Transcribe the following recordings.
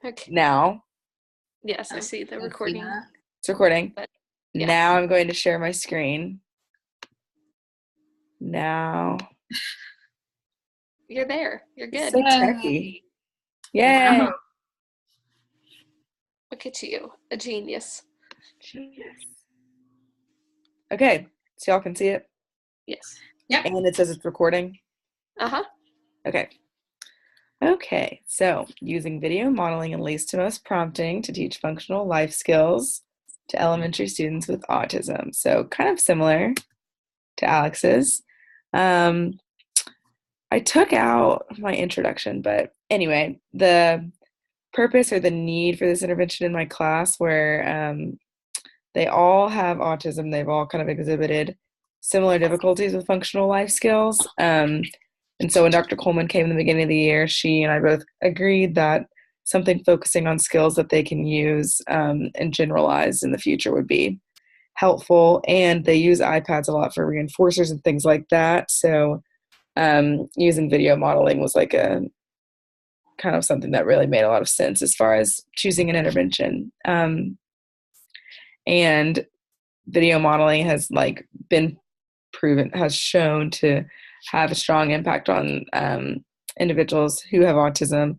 Okay. Now. Yes, I see the recording. It's recording. But, yeah. Now I'm going to share my screen. Now. You're there. You're good. So techy. Yay. Wow. Look at you. A genius. Genius. Okay. So y'all can see it? Yes. Yep. And it says it's recording? Uh-huh. Okay. Okay. So using video modeling and least to most prompting to teach functional life skills to elementary students with autism. So kind of similar to Alex's. I took out my introduction, but anyway, the purpose or the need for this intervention in my class where they all have autism. They've all kind of exhibited similar difficulties with functional life skills. And so when Dr. Coleman came in the beginning of the year, she and I both agreed that something focusing on skills that they can use and generalize in the future would be helpful. And they use iPads a lot for reinforcers and things like that. So using video modeling was like a kind of something that really made a lot of sense as far as choosing an intervention. And video modeling has like been proven, has shown to have a strong impact on individuals who have autism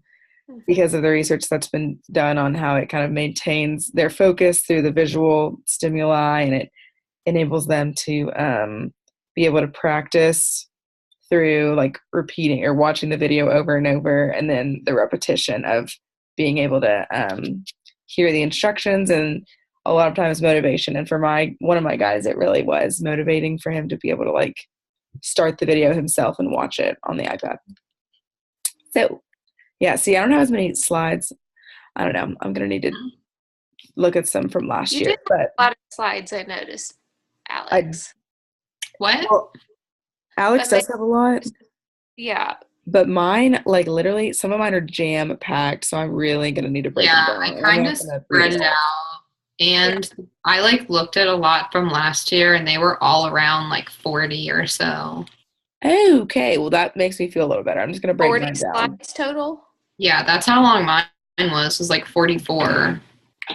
because of the research that's been done on how it kind of maintains their focus through the visual stimuli, and it enables them to be able to practice through like repeating or watching the video over and over, and then the repetition of being able to hear the instructions, and a lot of times motivation. And for one of my guys, it really was motivating for him to be able to like start the video himself and watch it on the iPad. So yeah, see, I don't have as many slides. I don't know. I'm gonna need to look at some from last year. But a lot of slides, I noticed, Alex. What? Well, Alex does have a lot. Yeah. But mine, like literally, some of mine are jam packed, so I'm really gonna need to break them down. I kind of spread it out. And I like looked at a lot from last year, and they were all around like 40 or so. Okay, well that makes me feel a little better. I'm just gonna break mine down. 40 slides total? Yeah, that's how long mine was like 44.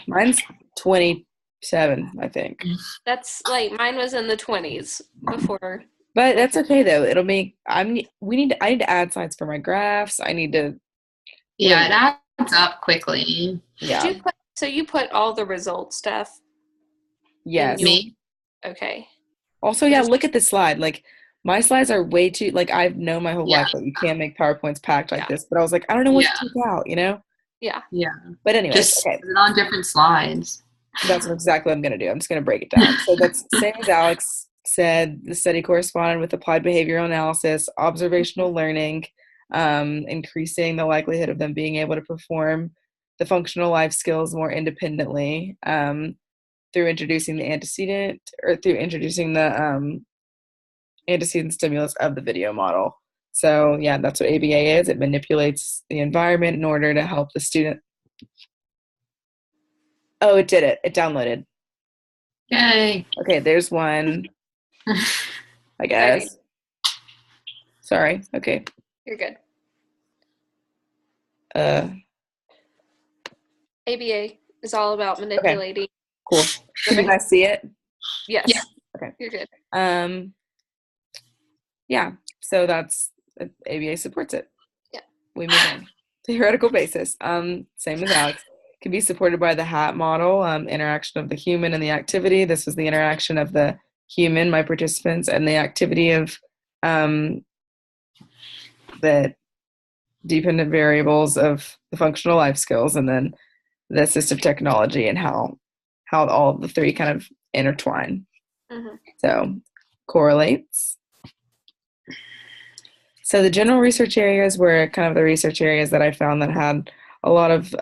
Mine's 27, I think. That's like mine was in the 20s before. But that's okay though. It'll make I need to add slides for my graphs. I need to. Yeah, it adds up quickly. Yeah. You put all the result stuff? Yes. Me? Okay. Also, yeah, look at the slide. Like my slides are way too, like I've known my whole life that you can't make PowerPoints packed like this, but I was like, I don't know what to take out, you know? Yeah. Yeah. But anyway, just put it on different slides. That's exactly what I'm going to do. I'm just going to break it down. So that's same as Alex said. The study corresponded with applied behavioral analysis, observational learning, increasing the likelihood of them being able to perform the functional life skills more independently through introducing the antecedent stimulus of the video model. So yeah, that's what ABA is. It manipulates the environment in order to help the student. Oh, it did it. It downloaded. Yay. Okay, there's one. I guess. Sorry. Okay. You're good. ABA is all about manipulating. Okay. Cool. Can you guys see it? Yes. Yeah. Okay. You're good. Yeah. So that's ABA supports it. Yeah. We move on. Theoretical basis. Same as Alex. Can be supported by the HAT model, interaction of the human and the activity. This was the interaction of the human, my participants, and the activity of the dependent variables of the functional life skills, and then the assistive technology and how all of the three kind of intertwine. Mm-hmm. So correlates. So the general research areas were kind of the research areas that I found that had a lot of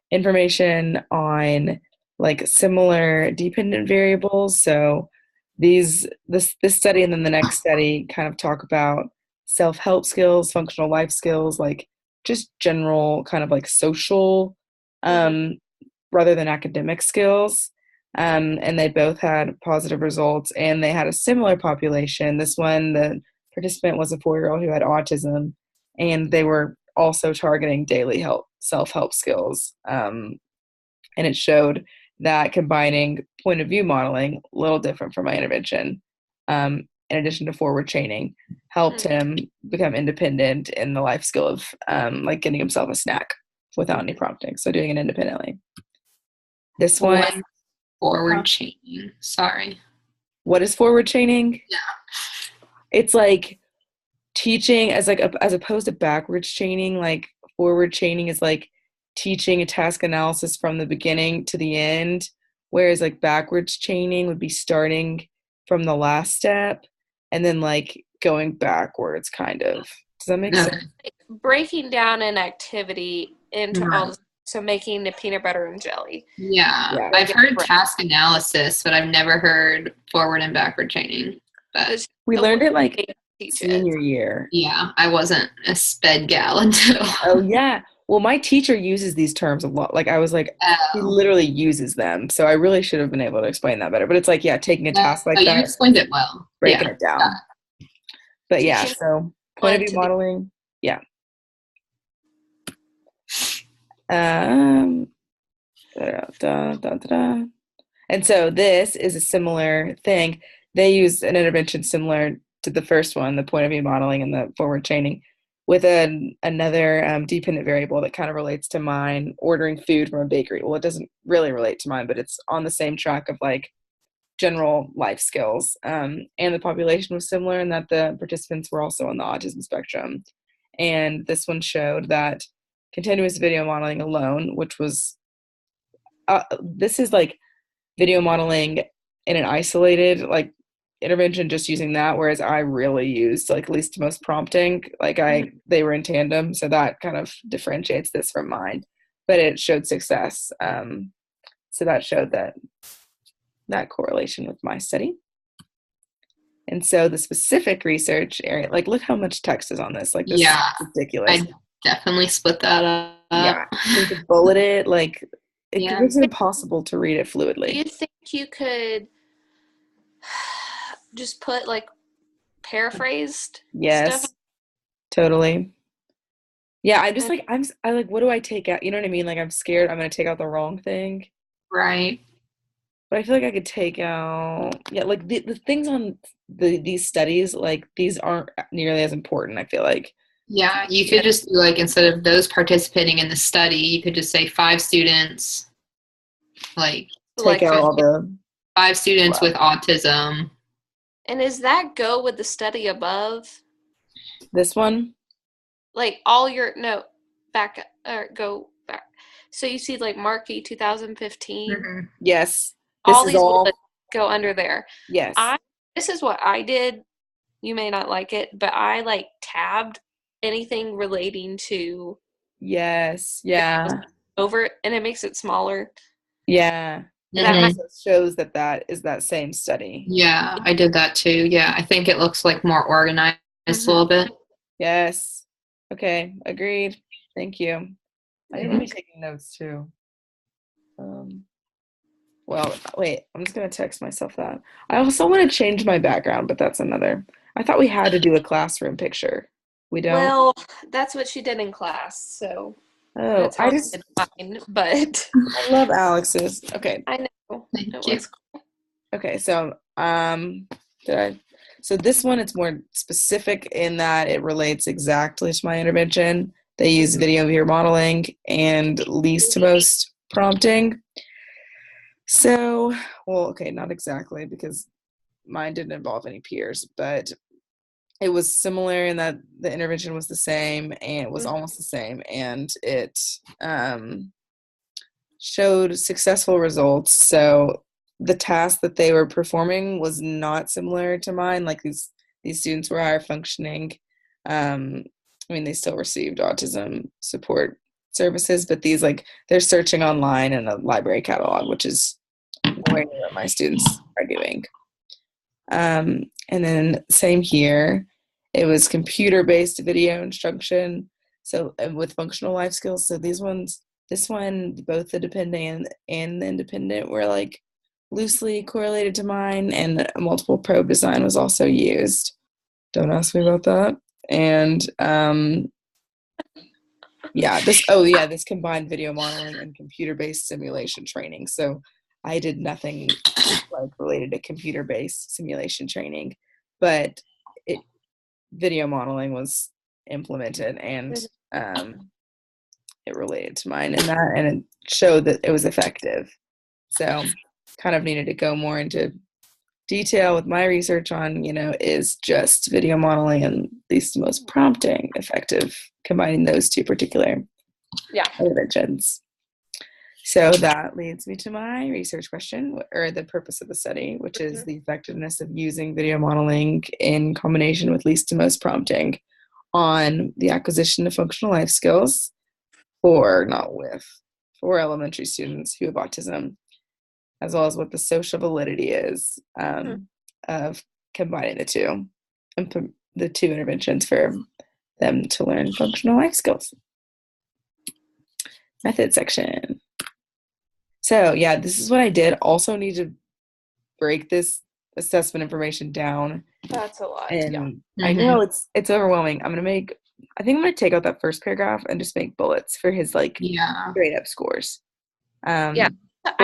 information on like similar dependent variables. So this study and then the next study kind of talk about self-help skills, functional life skills, like just general kind of like social rather than academic skills. And they both had positive results, and they had a similar population. This one, the participant was a 4-year-old who had autism, and they were also targeting daily self-help skills. And it showed that combining point of view modeling, a little different from my intervention, in addition to forward chaining, helped him become independent in the life skill of like getting himself a snack without any prompting. So doing it independently. This one, forward chaining. Sorry. What is forward chaining? Yeah. It's like teaching as opposed to backwards chaining. Like forward chaining is like teaching a task analysis from the beginning to the end, whereas like backwards chaining would be starting from the last step and then like going backwards, kind of. Does that make sense? Breaking down an activity into all this, so making the peanut butter and jelly. Yeah. I've heard task analysis, but I've never heard forward and backward chaining. But we learned it like senior year. Yeah, I wasn't a sped gal until. Oh yeah. Well, my teacher uses these terms a lot. Like I was like, he literally uses them. So I really should have been able to explain that better. But it's like, yeah, taking a task like that. You explained it well. Breaking it down. But yeah, so point of view modeling. Yeah. And so this is a similar thing. They use an intervention similar to the first one, the point of view modeling and the forward chaining, with another dependent variable that kind of relates to mine, ordering food from a bakery. Well, it doesn't really relate to mine, but it's on the same track of like general life skills. And the population was similar in that the participants were also on the autism spectrum. And this one showed that continuous video modeling alone, which was, this is like video modeling in an isolated like intervention, just using that, whereas I really used like least to most prompting. Like they were in tandem, so that kind of differentiates this from mine, but it showed success. So that showed that correlation with my study. And so the specific research area, like look how much text is on this. Like this is ridiculous. I definitely split that up. Yeah, you could bullet it. Like it makes it impossible to read it fluidly. Do you think you could just put like paraphrased stuff? Totally. Yeah, I'm just like I like, what do I take out? You know what I mean? Like I'm scared I'm gonna take out the wrong thing. Right. But I feel like I could take out like the things on these studies, like these aren't nearly as important, I feel like. Yeah, you could just do like, instead of those participating in the study, you could just say 5 students, like take out all the 5 students with autism. And does that go with the study above? This one? Like all your go back. So you see like Markey 2015. Mm-hmm. Yes. All these will go under there. Yes. This is what I did. You may not like it, but I like tabbed anything relating to. Yes. Yeah. Over, and it makes it smaller. Yeah. That shows that is that same study. Yeah, I did that too. Yeah, I think it looks like more organized a little bit. Yes. Okay, agreed. Thank you. I need to be taking notes too. Well, wait, I'm just going to text myself that. I also want to change my background, but that's another. I thought we had to do a classroom picture. We don't? Well, that's what she did in class, so. Oh, I just did mine, but I love Alex's. Okay. I know. Thank you. Cool. Okay, so so this one, it's more specific in that it relates exactly to my intervention. They use video peer modeling and least to most prompting. So, well, okay, not exactly, because mine didn't involve any peers, but it was similar in that the intervention was the same and it was almost the same, and it showed successful results. So the task that they were performing was not similar to mine. Like these students were higher functioning. I mean, they still received autism support services, but these, like, they're searching online in a library catalog, which is nowhere near what my students are doing. And then same here, it was computer-based video instruction, so with functional life skills. So this one, both the dependent and the independent were like loosely correlated to mine, and a multiple probe design was also used. Don't ask me about that. And This combined video modeling and computer-based simulation training. So I did nothing like related to computer-based simulation training, but video modeling was implemented, and it related to mine in that, and it showed that it was effective. So kind of needed to go more into detail with my research on, is just video modeling and least to most prompting effective, combining those two particular interventions. So that leads me to my research question, or the purpose of the study, which is the effectiveness of using video modeling in combination with least to most prompting on the acquisition of functional life skills for elementary students who have autism, as well as what the social validity is of combining the two interventions for them to learn functional life skills. Method section. So this is what I did. Also need to break this assessment information down. That's a lot. And I know it's overwhelming. I think I'm gonna take out that first paragraph and just make bullets for his straight up scores. I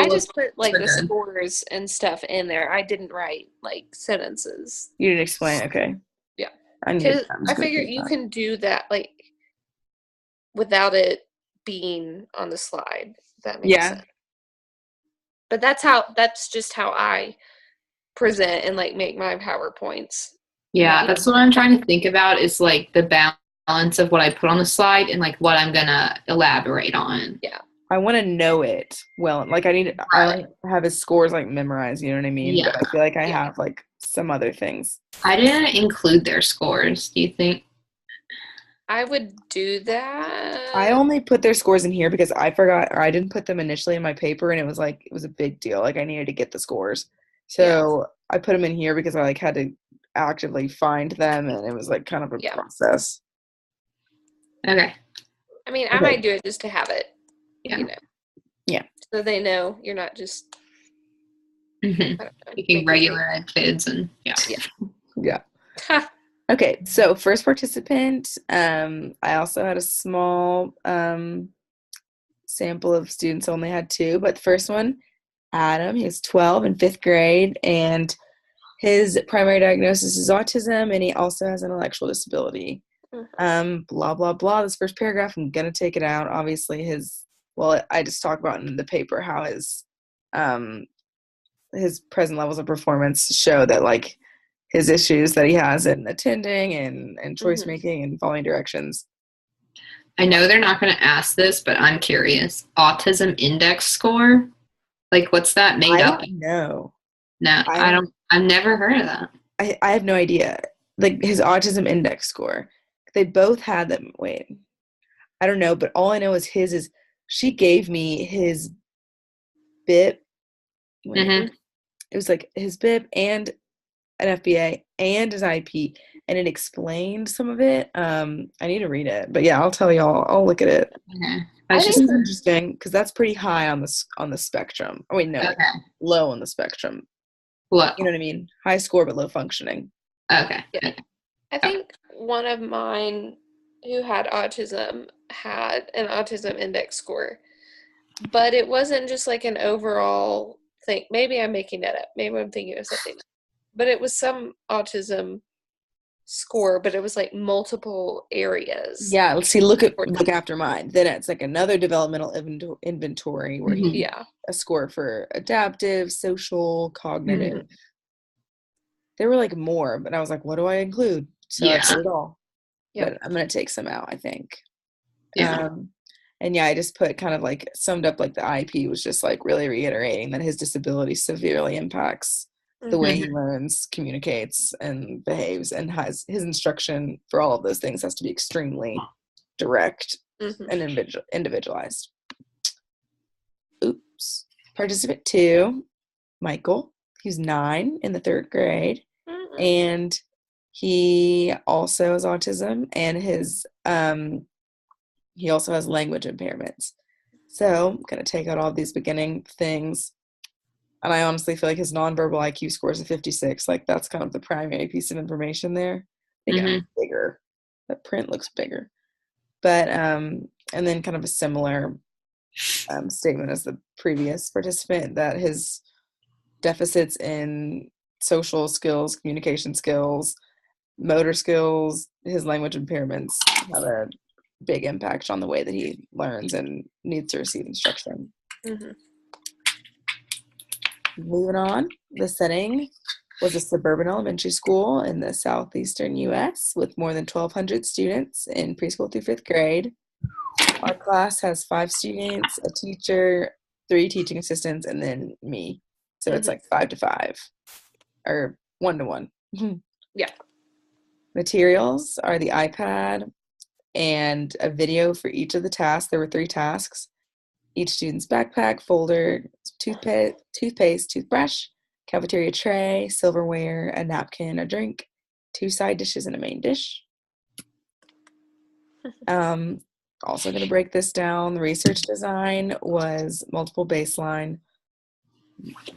just put the scores and stuff in there. I didn't write sentences. You didn't explain, okay. Yeah. I figured you can do that without it being on the slide. If that makes sense. But that's just how I present and make my PowerPoints. Yeah, that's what I'm trying to think about is the balance of what I put on the slide and what I'm gonna elaborate on. Yeah. I want to know it well. I have his scores memorized, you know what I mean? Yeah. But I feel like I have some other things. I didn't include their scores, do you think? I would do that. I only put their scores in here because I forgot, or I didn't put them initially in my paper, and it was a big deal. I needed to get the scores. So I put them in here because I had to actively find them, and it was kind of a process. Okay. I mean, I might do it just to have it. Yeah. Yeah. So they know you're not just picking regular ed kids and Yeah. Okay, so first participant, I also had a small sample of students, only had 2, but the first one, Adam, he was 12 in 5th grade, and his primary diagnosis is autism, and he also has an intellectual disability. Blah, blah, blah. This first paragraph, I'm going to take it out. Obviously, I just talk about in the paper how his present levels of performance show that, his issues that he has in attending and choice making and following directions. I know they're not going to ask this, but I'm curious. Autism index score? What's that made up? I don't know. No, I don't. I've never heard of that. I have no idea. His autism index score. They both had them. Wait. I don't know, but all I know is she gave me his BIP. It was his BIP and an FBA and his IP, and it explained some of it. I need to read it, but I'll tell y'all. I'll look at it. Okay. I think it's interesting because that's pretty high on the spectrum. Oh wait, no, low on the spectrum. Low. You know what I mean? High score but low functioning. Okay. Yeah. I think one of mine who had autism had an autism index score, but it wasn't just an overall thing. Maybe I'm making that up. Maybe I'm thinking of something. But it was some autism score, but it was multiple areas. Yeah, let's see. Look after mine. Then it's another developmental inventory where a score for adaptive, social, cognitive. There were more, but I was what do I include? So I put it all. But I'm gonna take some out, I think. Yeah. And I just put kind of summed up the IP was just really reiterating that his disability severely impacts the way he learns, communicates, and behaves, and has his instruction for all of those things has to be extremely direct and individualized. Oops. Participant 2, Michael. He's 9 in the 3rd grade, and he also has autism, and he also has language impairments. So I'm gonna take out all these beginning things. And I honestly feel his nonverbal IQ score is a 56. That's kind of the primary piece of information there. I think I'm bigger. That print looks bigger. But and then kind of a similar statement as the previous participant, that his deficits in social skills, communication skills, motor skills, his language impairments have a big impact on the way that he learns and needs to receive instruction. Mm-hmm. Moving on, the setting was a suburban elementary school in the southeastern U.S. with more than 1,200 students in preschool through 5th grade. Our class has 5 students, a teacher, 3 teaching assistants, and then me. So it's like 5 to 5 or 1 to 1. Yeah. Materials are the iPad and a video for each of the tasks. There were 3 tasks. Each student's backpack, folder, toothpaste, toothbrush, cafeteria tray, silverware, a napkin, a drink, 2 side dishes, and a main dish. Also going to break this down. The research design was multiple baseline.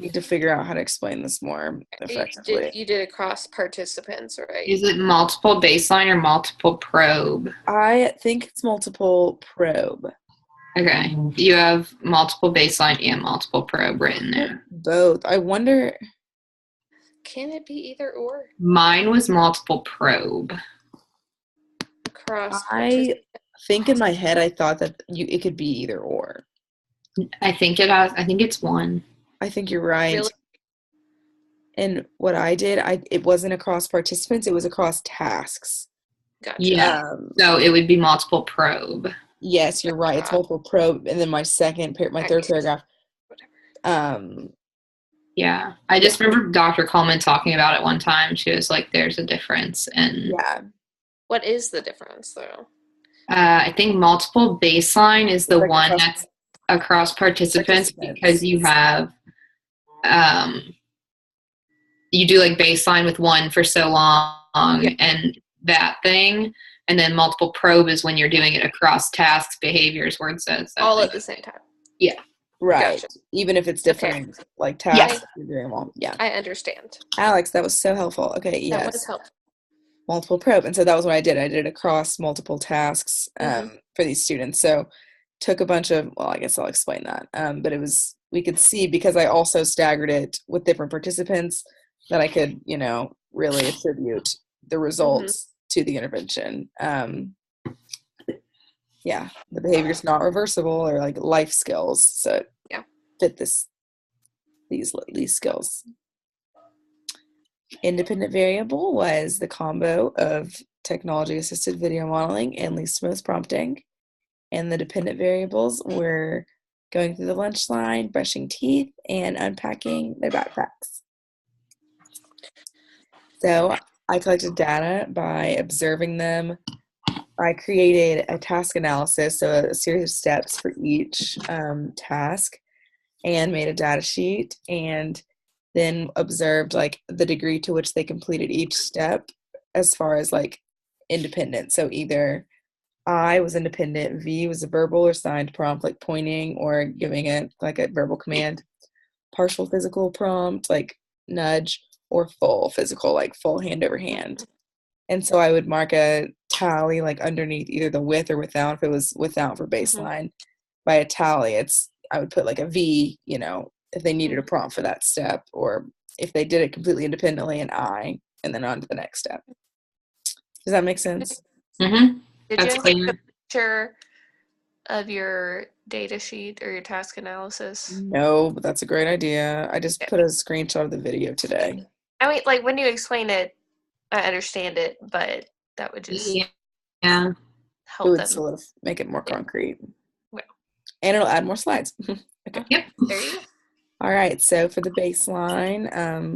Need to figure out how to explain this more effectively. You did across participants, right? Is it multiple baseline or multiple probe? I think it's multiple probe. Okay. You have multiple baseline and multiple probe written there. Both. I wonder. Can it be either or? Mine was multiple probe. Across I think in my head I thought that it could be either or. I think it's one. I think you're right. Really? And what I did, it wasn't across participants, it was across tasks. Gotcha. Yeah. So it would be multiple probe. Yes, you're right. It's multiple probe. And then my third paragraph. Yeah. I just remember Dr. Coleman talking about it one time. She was like, there's a difference. And yeah. What is the difference, though? I think multiple baseline is the one that's across participants because you have you do like baseline with one for so long and that thing, and then multiple probe is when you're doing it across tasks, behaviors, word sets, all at the same time. Yeah, right. Gotcha. Even if it's different, like tasks, you're doing them all. Yeah, I understand. Alex, that was so helpful. Okay, yes, that was helpful. Multiple probe, and so that was what I did. I did it across multiple tasks for these students. So took a bunch of, well, I guess I'll explain that. But it was, we could see, because I also staggered it with different participants, that I could, really attribute the results to the intervention. Yeah, the behavior's not reversible, or like life skills. So it fit these skills. Independent variable was the combo of technology-assisted video modeling and least most prompting. And the dependent variables were going through the lunch line, brushing teeth, and unpacking their backpacks. So I collected data by observing them. I created a task analysis, so a series of steps for each task, and made a data sheet, and then observed like the degree to which they completed each step as far as like independent. So either I was independent, V was a verbal or signed prompt, like pointing or giving it like a verbal command, partial physical prompt, like nudge, or full physical, like full hand over hand. And so I would mark a tally like underneath either the with or without. If it was without for baseline, by a tally, I would put like a V, if they needed a prompt for that step, or if they did it completely independently, an I, and then on to the next step. Does that make sense? Mm-hmm. Did you take a picture of your data sheet or your task analysis? No, but that's a great idea. I just put a screenshot of the video today. I mean, like when you explain it, I understand it, but that would just help them. Make it more concrete. Well. And it'll add more slides. Okay. Yep. There you go. All right. So for the baseline,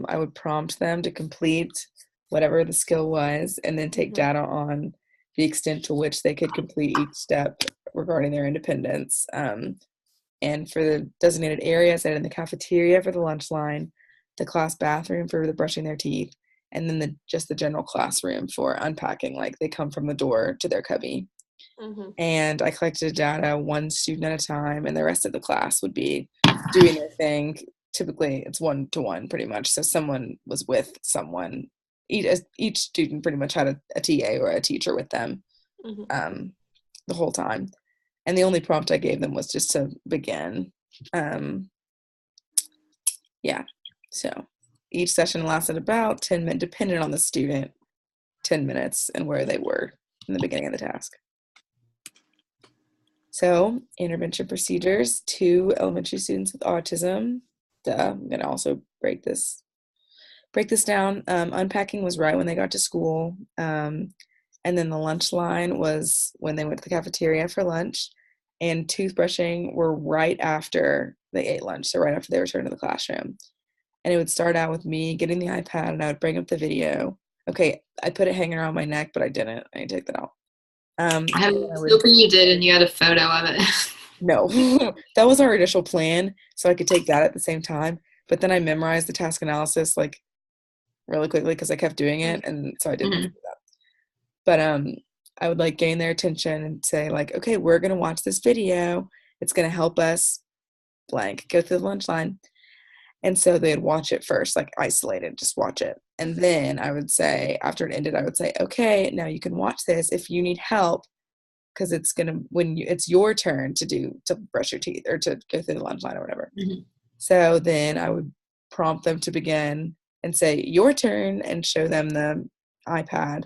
I would prompt them to complete whatever the skill was, and then take data on the extent to which they could complete each step regarding their independence. And for the designated areas, I had in the cafeteria for the lunch line, the class bathroom for the brushing their teeth, and then just the general classroom for unpacking, like they come from the door to their cubby. And I collected data one student at a time, and the rest of the class would be doing their thing. Typically, it's 1-to-1 pretty much. So someone was with someone. Each student pretty much had a TA or a teacher with them. the whole time. And the only prompt I gave them was just to begin. Yeah. So each session lasted about 10 minutes, depending on the student, 10 minutes and where they were in the beginning of the task. So intervention procedures to elementary students with autism. I'm going to also break this down. Unpacking was right when they got to school. And then the lunch line was when they went to the cafeteria for lunch. And toothbrushing were right after they ate lunch, so right after they returned to the classroom. And it would start out with me getting the iPad, and I would bring up the video. Okay, I put it hanging around my neck, but I didn't. I need to take that out. I was hoping you did, and you had a photo of it. No, that was our initial plan, so I could take that at the same time. But then I memorized the task analysis like really quickly because I kept doing it, and so I didn't do that. But I would like gain their attention and say like, okay, we're gonna watch this video. It's gonna help us blank go through the lunch line. And so they'd watch it first, like isolated, just watch it. And then I would say, after it ended, I would say, okay, now you can watch this if you need help, because it's it's your turn to brush your teeth or to go through the lunch line or whatever. So then I would prompt them to begin and say, your turn, and show them the iPad.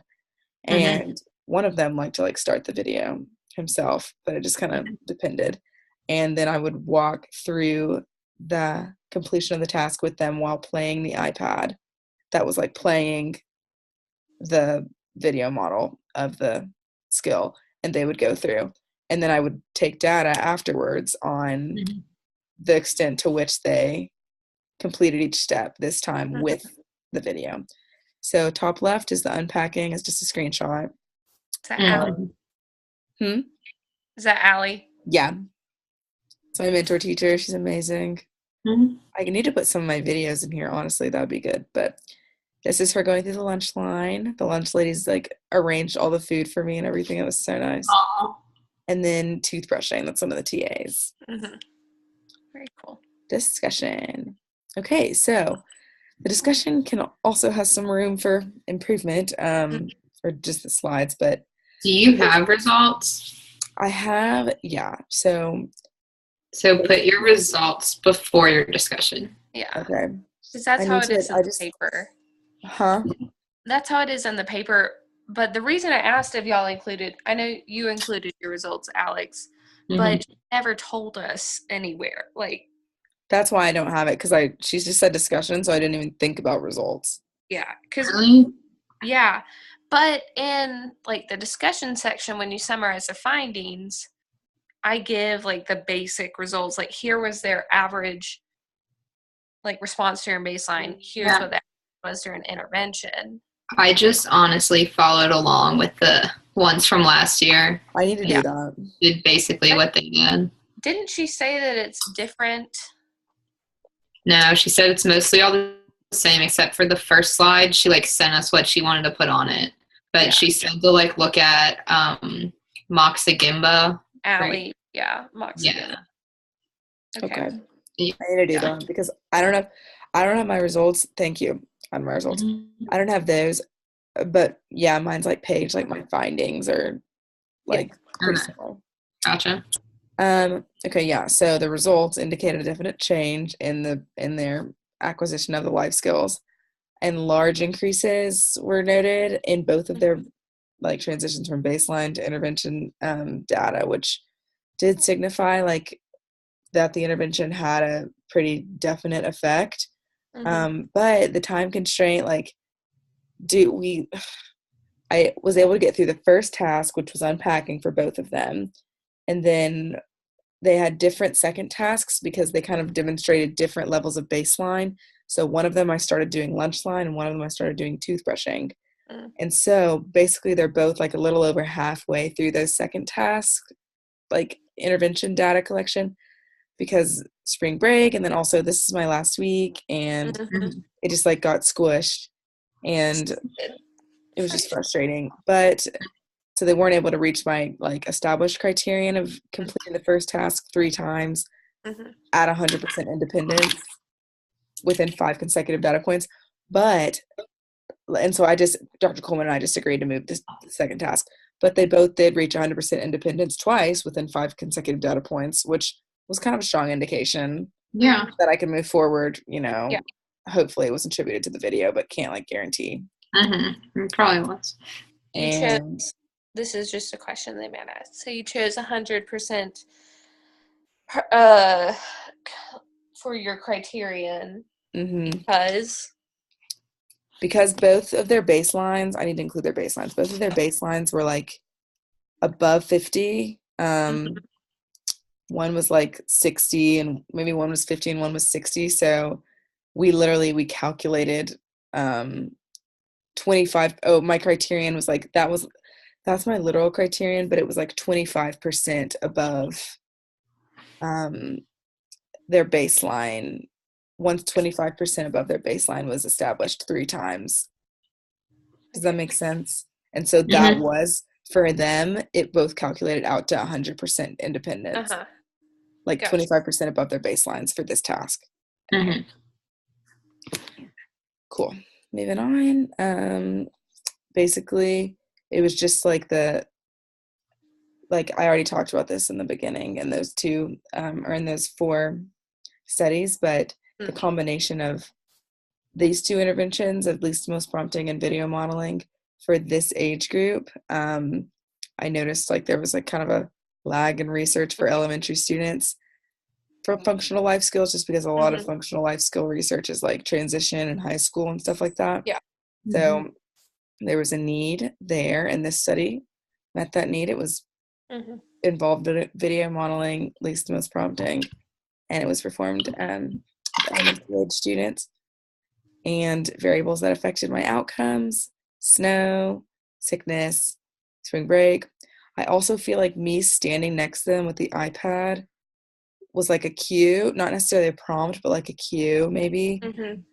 And one of them liked to like start the video himself, but it just kind of depended. And then I would walk through the completion of the task with them while playing the iPad. That was like playing the video model of the skill, and they would go through. And then I would take data afterwards on the extent to which they completed each step, this time with the video. So top left is the unpacking, is just a screenshot. Is that Allie? Is that Allie? Yeah. So my mentor teacher, she's amazing. I need to put some of my videos in here, honestly, that would be good. But this is her going through the lunch line. The lunch ladies like arranged all the food for me and everything. It was so nice. Aww. And then toothbrushing, that's some of the TAs. Very cool. Discussion. Okay, so the discussion can also has some room for improvement, or just the slides, but do you have results? I have, yeah. So put your results before your discussion. Yeah. Okay. Because that's how it is in the paper. That's how it is in the paper. But the reason I asked if y'all included, I know you included your results, Alex, but you never told us anywhere. Like, that's why I don't have it, because she's just said discussion, so I didn't even think about results. Yeah, yeah, but in like the discussion section, when you summarize the findings, I give like the basic results. Like, here was their average, like, response during baseline. Here's what that was during intervention. I just honestly followed along with the ones from last year. I need to do that. Did basically what they did. Didn't she say that it's different? No, she said it's mostly all the same except for the first slide. She like sent us what she wanted to put on it. But she said to like look at Moxa Gimba. Allie, Moxa Gimba. Okay. I need to do that because I don't have my results. Thank you. On my results. I don't have those. But yeah, mine's like page, like my findings are like pretty similar. Gotcha. Okay, yeah. So the results indicated a definite change in their acquisition of the life skills, and large increases were noted in both of their like transitions from baseline to intervention data, which did signify like that the intervention had a pretty definite effect. But the time constraint, like, I was able to get through the first task, which was unpacking for both of them. And then they had different second tasks because they kind of demonstrated different levels of baseline. So one of them I started doing lunch line, and one of them I started doing toothbrushing. And so basically they're both like a little over halfway through those second tasks, like intervention data collection, because spring break, and then also this is my last week, and it just like got squished, and it was just frustrating. But so they weren't able to reach my like established criterion of completing the first task 3 times at 100% independence within 5 consecutive data points. And so Dr. Coleman and I just agreed to move this the second task. but they both did reach 100% independence twice within 5 consecutive data points, which was kind of a strong indication Yeah. that I can move forward, Yeah. hopefully it was attributed to the video, but can't like guarantee. It probably was. You And chose, this is just a question they might ask. So you chose 100% for your criterion because both of their baselines, I need to include their baselines. Both of their baselines were like above 50. One was like 60 and maybe one was 50 and one was 60. So we calculated 25. Oh, my criterion was like, that's my literal criterion, but it was like 25% above their baseline. Once 25% above their baseline was established 3 times. Does that make sense? And so that was, for them, it both calculated out to 100% independence. Like gotcha. 25% above their baselines for this task. Cool. Moving on. Basically, it was just like I already talked about this in the beginning, and those 2 or in those 4 studies, but the combination of these 2 interventions, of least most prompting and video modeling for this age group, I noticed like there was like kind of a lag in research for elementary students for functional life skills, just because a lot of functional life skill research is like transition in high school and stuff like that. Yeah. So there was a need there, and this study met that need. It was involved in video modeling, least most prompting, and it was performed with elementary age students. And variables that affected my outcomes: snow, sickness, spring break. I also feel like me standing next to them with the iPad was like a cue, not necessarily a prompt, but like a cue maybe.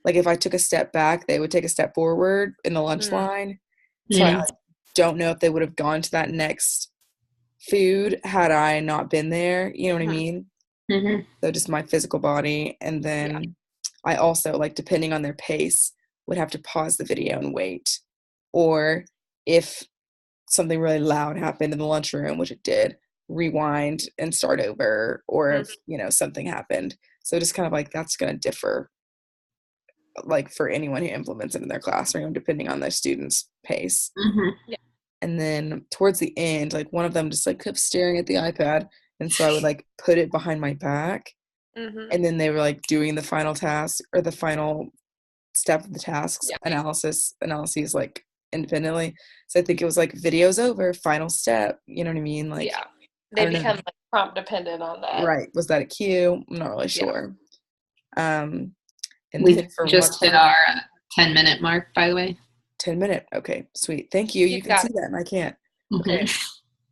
Like if I took a step back, they would take a step forward in the lunch line. So I don't know if they would have gone to that next food had I not been there. You know what I mean? So just my physical body. And then I also, like, depending on their pace, would have to pause the video and wait. Or if something really loud happened in the lunchroom, which it did, rewind and start over. Or if, something happened. So just kind of like that's going to differ, like, for anyone who implements it in their classroom, depending on their student's pace. And then towards the end, like, one of them just like kept staring at the iPad. And so I would like put it behind my back. And then they were like doing the final task or the final step of the tasks analyses like independently. So I think it was like video's over, final step. You know what I mean? Like, they become like prompt dependent on that. Right. Was that a cue? I'm not really sure. And we just hit our 10-minute mark, by the way. 10-minute. Okay, sweet. Thank you. You can see that and I can't. Okay.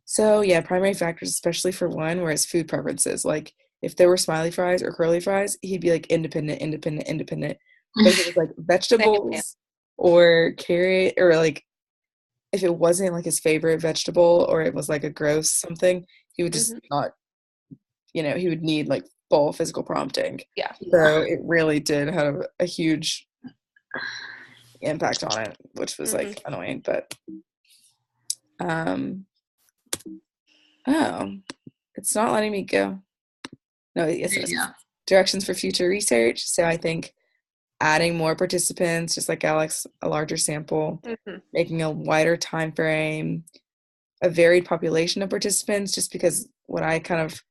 So yeah, primary factors, especially for one, whereas food preferences, like if there were smiley fries or curly fries, he'd be like independent. But if it was like vegetables or carrot, or like if it wasn't like his favorite vegetable or it was like a gross something, he would just not, he would need like full physical prompting. Yeah. So it really did have a huge impact on it, which was like annoying, but it's not letting me go. No, yes, it is. Directions for future research. So I think adding more participants, just like Alex, a larger sample, making a wider time frame, a varied population of participants, just because what I kind of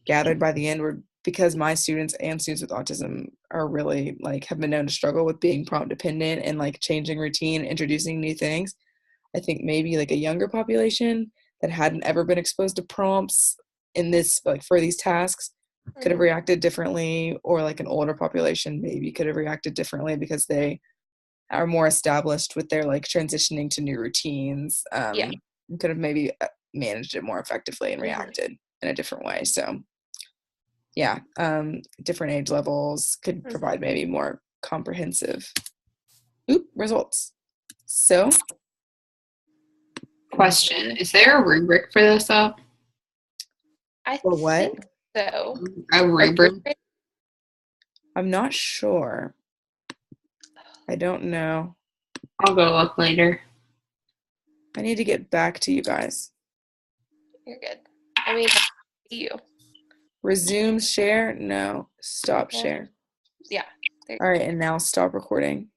gathered by the end were, because my students and students with autism are really like have been known to struggle with being prompt dependent and like changing routine, introducing new things. I think maybe like a younger population that hadn't ever been exposed to prompts in this, like for these tasks, could have reacted differently, or like an older population maybe could have reacted differently because they are more established with their like transitioning to new routines. Could have maybe managed it more effectively and reacted in a different way. So yeah, different age levels could provide maybe more comprehensive results. So question, is there a rubric for this up? For what? Think so. A rubric? I'm not sure. I don't know. I'll go look later. I need to get back to you guys. You're good. I mean, you. Resume share? No. Stop Yeah. share. Yeah. All right, and now stop recording.